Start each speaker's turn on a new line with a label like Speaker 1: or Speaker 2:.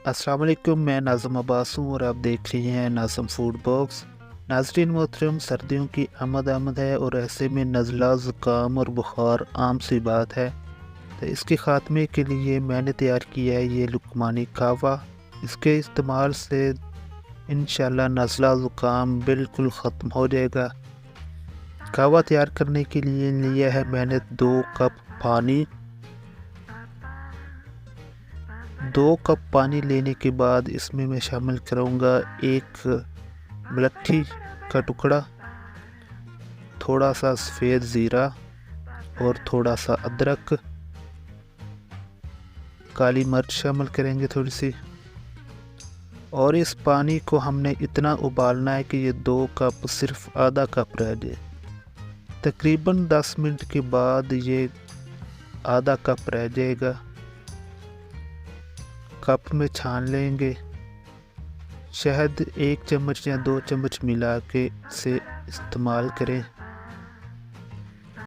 Speaker 1: अस्सलाम वालेकुम, मैं नाज़म अब्बास हूँ और आप देख रहे हैं नाज़म फूड बॉक्स। नाज़रीन मोहतरम, सर्दियों की आमद है और ऐसे में नज़ला, ज़ुकाम और बुखार आम सी बात है। तो इसके ख़ात्मे के लिए मैंने तैयार किया है ये लुकमानी कहवा। इसके इस्तेमाल से इंशाल्लाह नज़ला ज़ुकाम बिल्कुल ख़त्म हो जाएगा। कहवा तैयार करने के लिए लिया है मैंने 2 कप पानी। 2 कप पानी लेने के बाद इसमें मैं शामिल करूँगा 1 मुलट्ठी का टुकड़ा, थोड़ा सा सफ़ेद ज़ीरा और थोड़ा सा अदरक, काली मिर्च शामिल करेंगे थोड़ी सी। और इस पानी को हमने इतना उबालना है कि ये 2 कप सिर्फ आधा कप रह जाए। तकरीबन 10 मिनट के बाद ये आधा कप रह जाएगा। कप में छान लेंगे। शहद 1 चम्मच या 2 चम्मच मिला के से इस्तेमाल करें।